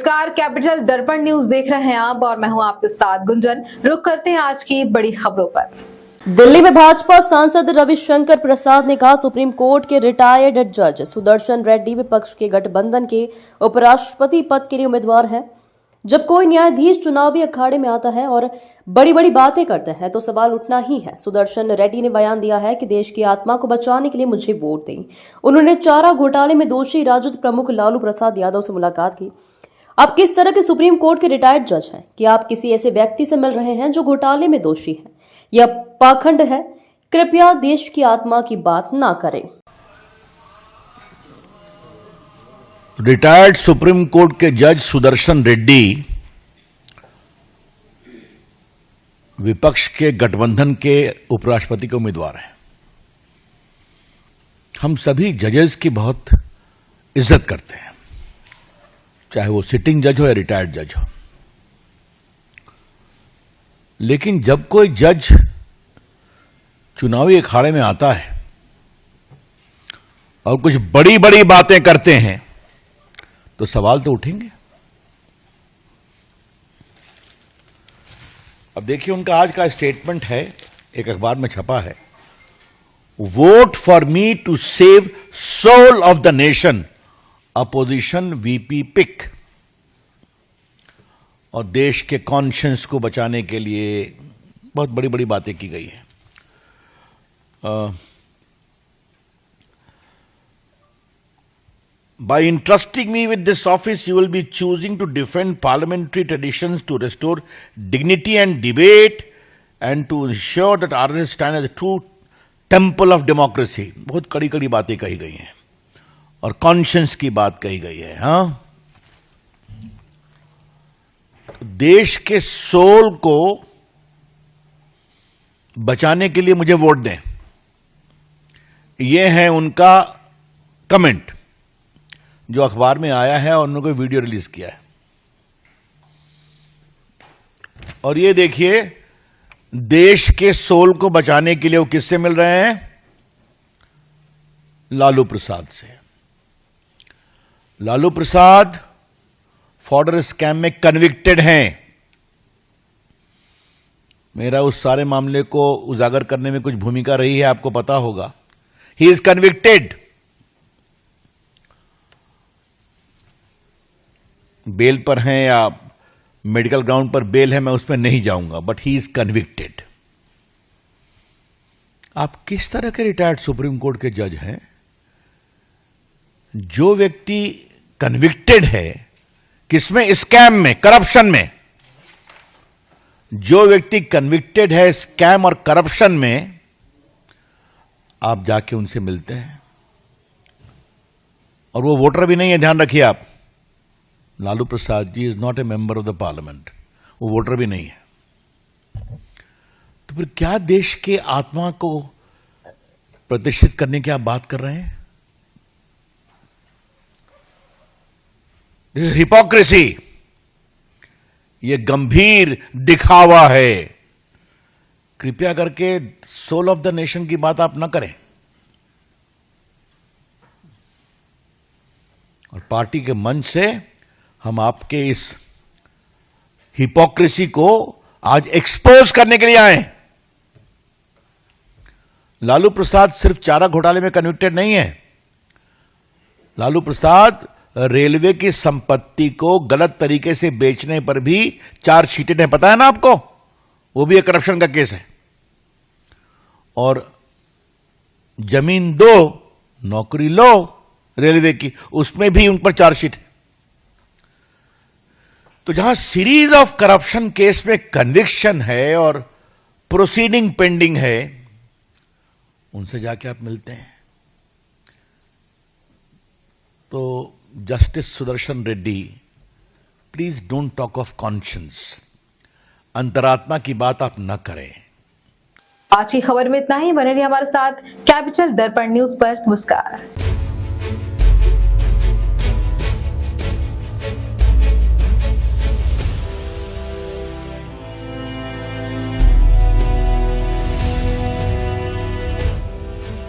नमस्कार, कैपिटल दर्पण न्यूज देख रहे हैं आप और मैं हूं आपके साथ गुंजन। रुक करते हैं आज की बड़ी खबरों पर। दिल्ली में भाजपा सांसद रविशंकर प्रसाद ने कहा, सुप्रीम कोर्ट के रिटायर्ड जज सुदर्शन रेड्डी विपक्ष के गठबंधन के उपराष्ट्रपति पद के लिए उम्मीदवार हैं। जब कोई न्यायाधीश चुनावी अखाड़े में आता है और बड़ी बड़ी बातें करते हैं तो सवाल उठना ही है। सुदर्शन रेड्डी ने बयान दिया है कि देश की आत्मा को बचाने के लिए मुझे वोट दें। उन्होंने चारा घोटाले में दोषी राजद प्रमुख लालू प्रसाद यादव से मुलाकात की। आप किस तरह के सुप्रीम कोर्ट के रिटायर्ड जज हैं कि आप किसी ऐसे व्यक्ति से मिल रहे हैं जो घोटाले में दोषी है? यह पाखंड है। कृपया देश की आत्मा की बात ना करें। रिटायर्ड सुप्रीम कोर्ट के जज सुदर्शन रेड्डी विपक्ष के गठबंधन के उपराष्ट्रपति के उम्मीदवार हैं। हम सभी जजेस की बहुत इज्जत करते हैं, चाहे वो सिटिंग जज हो या रिटायर्ड जज हो। लेकिन जब कोई जज चुनावी अखाड़े में आता है और कुछ बड़ी बड़ी बातें करते हैं तो सवाल तो उठेंगे। अब देखिए, उनका आज का स्टेटमेंट है, एक अखबार में छपा है, vote for me to save soul of the nation, opposition VP pick. और देश के कॉन्शियंस को बचाने के लिए बहुत बड़ी बड़ी बातें की गई है। By entrusting me with this office, you will be choosing to defend parliamentary traditions, to restore dignity and debate, and to ensure that RSS stand as a true temple of democracy. बहुत कड़ी कड़ी बातें कही गई हैं और conscience की बात कही गई है। हाँ, तो देश के सोल को बचाने के लिए मुझे वोट दें, यह है उनका कमेंट जो अखबार में आया है और उन्होंने वीडियो रिलीज किया है। और ये देखिए, देश के सोल को बचाने के लिए वो किससे मिल रहे हैं? लालू प्रसाद से। लालू प्रसाद फॉर्डर स्कैम में कन्विक्टेड हैं। मेरा उस सारे मामले को उजागर करने में कुछ भूमिका रही है, आपको पता होगा। He is convicted. बेल पर हैं या मेडिकल ग्राउंड पर बेल है, मैं उस पर नहीं जाऊंगा, बट ही इज कन्विक्टेड। आप किस तरह के रिटायर्ड सुप्रीम कोर्ट के जज हैं? जो व्यक्ति कन्विक्टेड है, किसमें? स्कैम में, करप्शन में। जो व्यक्ति कन्विक्टेड है स्कैम और करप्शन में, आप जाके उनसे मिलते हैं और वो वोटर भी नहीं है, ध्यान रखिए आप। Lalu Prasad ji is not a member of the parliament, वो वोटर भी नहीं है। तो फिर क्या देश के आत्मा को प्रतिष्ठित करने की आप बात कर रहे हैं? This is hypocrisy. ये गंभीर दिखावा है। कृपया करके सोल ऑफ द नेशन की बात आप न करें। और पार्टी के मंच से हम आपके इस हिपोक्रेसी को आज एक्सपोज करने के लिए आए। लालू प्रसाद सिर्फ चारा घोटाले में कन्विक्टेड नहीं है। लालू प्रसाद रेलवे की संपत्ति को गलत तरीके से बेचने पर भी चार्जशीटेड है, पता है ना आपको? वो भी एक करप्शन का केस है। और जमीन दो, नौकरी लो रेलवे की, उसमें भी उन पर चार्जशीट है। तो जहां सीरीज ऑफ करप्शन केस में कन्विक्शन है और प्रोसीडिंग पेंडिंग है, उनसे जाके आप मिलते हैं। तो justice Sudarshan Reddy, please don't talk of conscience. अंतरात्मा की बात आप न करें। आज की खबर में इतना ही। बने रहिए हमारे साथ कैपिटल दर्पण न्यूज पर। नमस्कार।